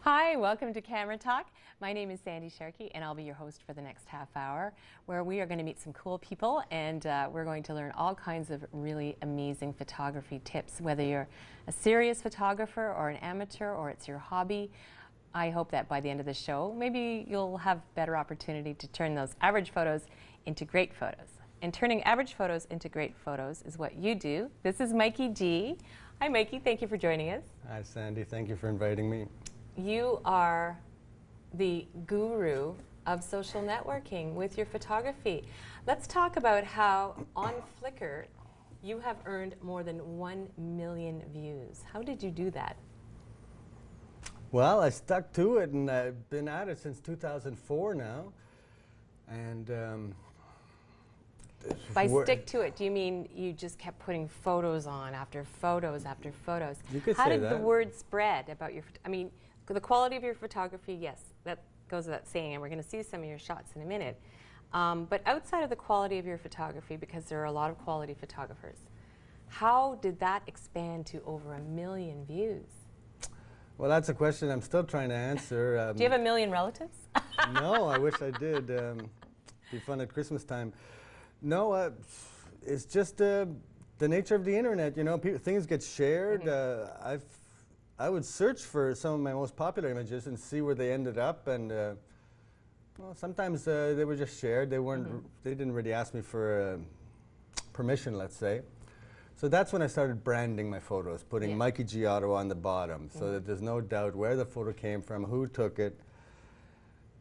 Hi, welcome to Camera Talk. My name is Sandra Sharkey and I'll be your host for the next half hour, where we are going to meet some cool people and we're going to learn all kinds of really amazing photography tips. Whether you're a serious photographer or an amateur or it's your hobby, I hope that by the end of the show, maybe you'll have better opportunity to turn those average photos into great photos. And turning average photos into great photos is what you do. This is Mikey G. Hi Mikey, thank you for joining us. Hi Sandy, thank you for inviting me. You are the guru of social networking with your photography. Let's talk about how on Flickr you have earned more than 1 million views. How did you do that? Well, I stuck to it and I've been at it since 2004 now. And by stick to it, do you mean you just kept putting photos on after photos after photos? You could How say did that. the word spread about your, I mean, the quality of your photography, yes, that goes without saying, and we're going to see some of your shots in a minute. But outside of the quality of your photography, because there are a lot of quality photographers, how did that expand to over 1 million views? Well, that's a question I'm still trying to answer. Do you have 1 million relatives? No, I wish I did. Be fun at Christmas time. No, it's just the nature of the internet. You know, things get shared. Mm-hmm. I would search for some of my most popular images and see where they ended up, and well, sometimes they were just shared. They weren't. Mm-hmm. They didn't really ask me for permission, let's say. So that's when I started branding my photos, putting Mikey G Ottawa on the bottom, so that there's no doubt where the photo came from, who took it,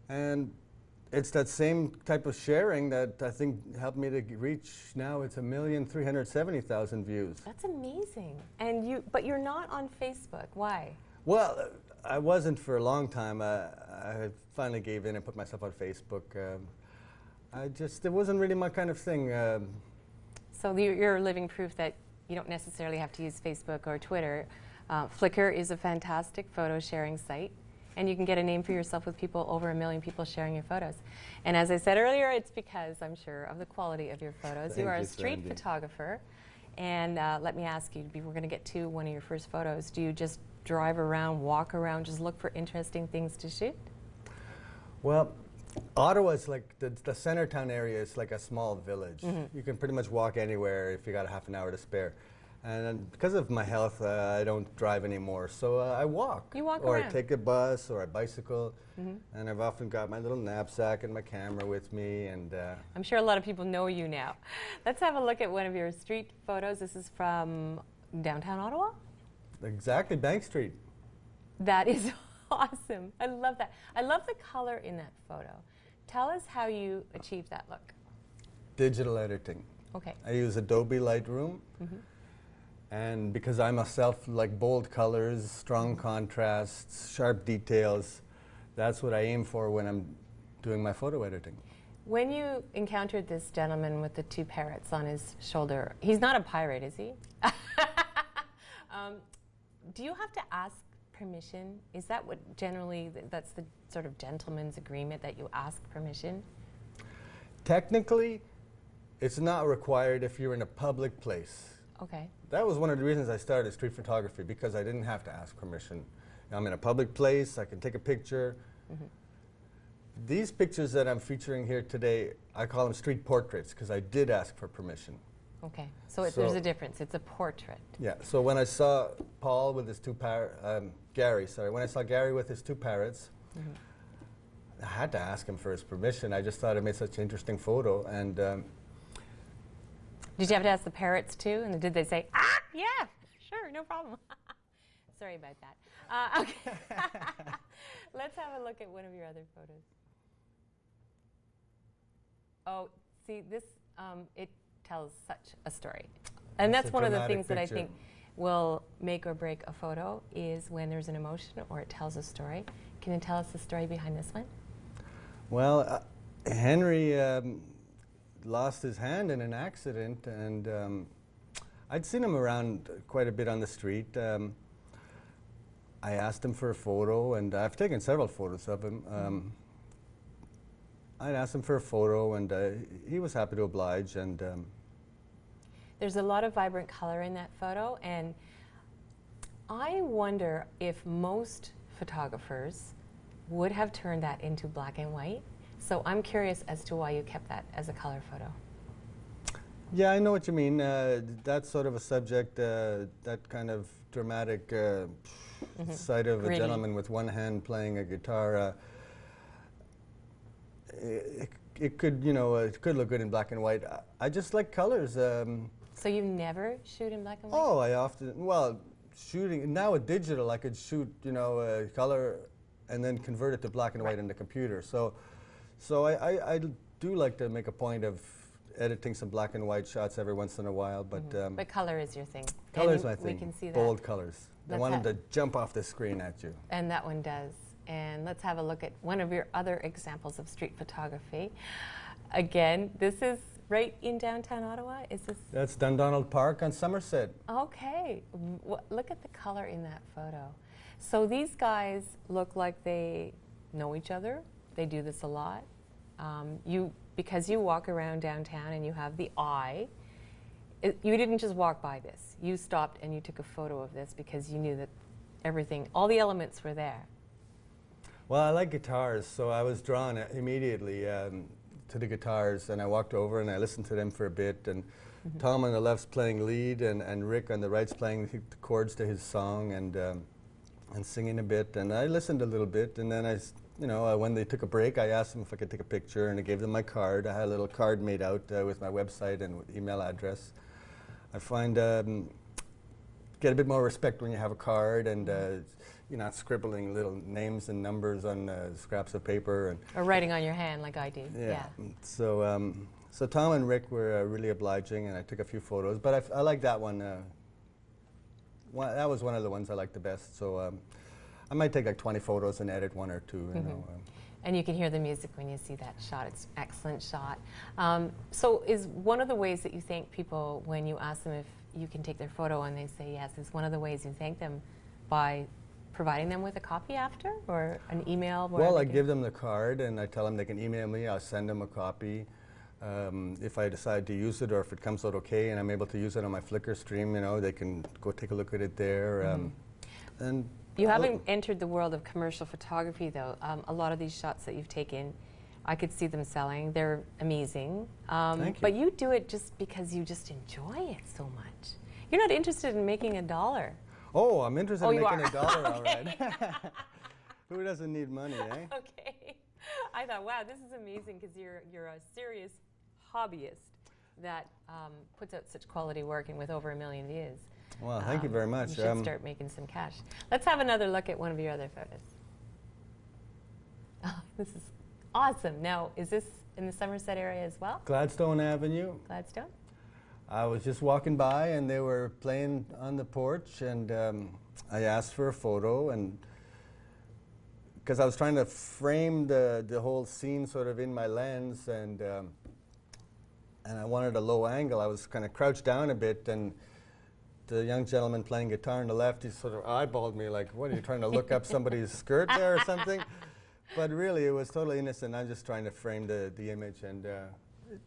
and it's that same type of sharing that I think helped me to reach, now it's 1,370,000 views. That's amazing. And but you're not on Facebook. Why? Well, I wasn't for a long time. I finally gave in and put myself on Facebook. It wasn't really my kind of thing. So you're living proof that you don't necessarily have to use Facebook or Twitter. Flickr is a fantastic photo sharing site. And you can get a name for yourself with people, over 1 million people sharing your photos. And as I said earlier, it's because, I'm sure, of the quality of your photos. You are a street photographer. And let me ask you, we're going to get to one of your first photos. Do you just drive around, walk around, just look for interesting things to shoot? Well, Ottawa is like, the Centertown area is like a small village. Mm-hmm. You can pretty much walk anywhere if you got a half an hour to spare. And because of my health, I don't drive anymore, so I walk. You walk or around. I take a bus or I bicycle, and I've often got my little knapsack and my camera with me. And I'm sure a lot of people know you now. Let's have a look at one of your street photos. This is from downtown Ottawa? Exactly, Bank Street. That is awesome. I love that. I love the color in that photo. Tell us how you achieved that look. Digital editing. Okay. I use Adobe Lightroom. And because I myself like bold colors, strong contrasts, sharp details, that's what I aim for when I'm doing my photo editing. When you encountered this gentleman with the 2 parrots on his shoulder, he's not a pirate, is he? Do you have to ask permission? Is that what generally, that's the sort of gentleman's agreement, that you ask permission? Technically, it's not required if you're in a public place. Okay. That was one of the reasons I started street photography, because I didn't have to ask permission. I'm in a public place, I can take a picture. These pictures that I'm featuring here today, I call them street portraits, because I did ask for permission. Okay, so there's a difference, it's a portrait. Yeah, so when I saw Paul with his Gary, when I saw Gary with his 2 parrots, I had to ask him for his permission. I just thought it made such an interesting photo. And did you have to ask the parrots too? And did they say, ah, yeah, sure, no problem? Sorry about that. Okay. Let's have a look at one of your other photos. Oh, see, this, it tells such a story. And that's one of the things that I think will make or break a photo, is when there's an emotion or it tells a story. Can you tell us the story behind this one? Well, Henry lost his hand in an accident, and I'd seen him around quite a bit on the street. I asked him for a photo, and I've taken several photos of him. I asked him for a photo, and he was happy to oblige. And there's a lot of vibrant color in that photo, and I wonder if most photographers would have turned that into black and white. So I'm curious as to why you kept that as a color photo. Yeah, I know what you mean. That's sort of a subject, that kind of dramatic side of a gentleman with one hand playing a guitar. It could, you know, it could look good in black and white. I just like colors. So you never shoot in black and white? Oh, I often, well, shooting, now with digital I could shoot, you know, color and then convert it to black and white in the computer. So I do like to make a point of editing some black and white shots every once in a while, but color is your thing. Color is my thing. We can see that. Bold colors. I want them to jump off the screen at you. And that one does. And let's have a look at one of your other examples of street photography. Again, this is right in downtown Ottawa. Is this? That's Dundonald Park on Somerset. Okay. Look at the color in that photo. So these guys look like they know each other. They do this a lot. Because you walk around downtown and you have the eye, you didn't just walk by this. You stopped and you took a photo of this because you knew that everything, all the elements were there. Well, I like guitars, so I was drawn immediately to the guitars, and I walked over and I listened to them for a bit, and Tom on the left's playing lead, and Rick on the right's playing the chords to his song, and singing a bit, and I listened a little bit, and then you know, when they took a break, I asked them if I could take a picture, and I gave them my card. I had a little card made out with my website and email address. I find get a bit more respect when you have a card, and you're not scribbling little names and numbers on scraps of paper. And or writing on your hand like I do. Yeah. So, so Tom and Rick were really obliging, and I took a few photos. But I like that one. That was one of the ones I liked the best. So. I might take like 20 photos and edit one or two. You know, and you can hear the music when you see that shot. It's an excellent shot. So is one of the ways that you thank people when you ask them if you can take their photo and they say yes, is one of the ways you thank them by providing them with a copy after, or an email? Well, I give them the card and I tell them they can email me. I'll send them a copy. If I decide to use it, or if it comes out okay and I'm able to use it on my Flickr stream, you know, they can go take a look at it there. And you haven't entered the world of commercial photography, though. A lot of these shots that you've taken, I could see them selling. They're amazing. Thank you. But you do it just because you just enjoy it so much. You're not interested in making $1. Oh, I'm interested in making $1, all Okay. right. Who doesn't need money, eh? Okay. I thought, wow, this is amazing, because you're a serious hobbyist that puts out such quality work, and with over 1 million views. Well, thank you very much. You should start making some cash. Let's have another look at one of your other photos. Oh, this is awesome. Now, is this in the Somerset area as well? Gladstone Avenue. Gladstone? I was just walking by and they were playing on the porch, and I asked for a photo, and because I was trying to frame the whole scene sort of in my lens, and I wanted a low angle. I was kind of crouched down a bit, and the young gentleman playing guitar on the left, he sort of eyeballed me like, what, are you trying to look up somebody's skirt there or something? But really, it was totally innocent. I'm just trying to frame the image, and it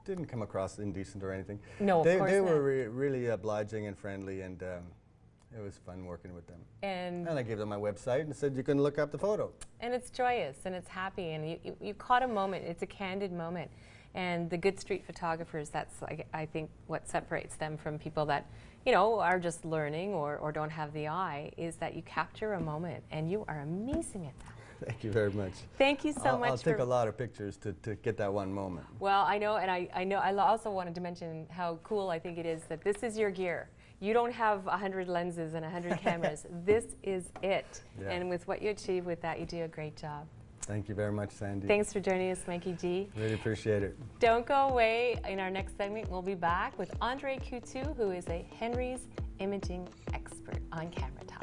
didn't come across indecent or anything. No, of course not. They were really obliging and friendly, and it was fun working with them. And I gave them my website and said, you can look up the photo. And it's joyous, and it's happy, and you caught a moment. It's a candid moment. And the good street photographers, that's, I think, what separates them from people that, you know, are just learning or don't have the eye, is that you capture a moment, and you are amazing at that. Thank you very much. Thank you so much. I'll take a lot of pictures to get that one moment. Well, I know, and I know. I also wanted to mention how cool I think it is that this is your gear. You don't have 100 lenses and 100 cameras. This is it. Yeah. And with what you achieve with that, you do a great job. Thank you very much, Sandy. Thanks for joining us, Mikey G. Really appreciate it. Don't go away. In our next segment, we'll be back with Andre Coutu, who is a Henry's imaging expert on Camera Talk.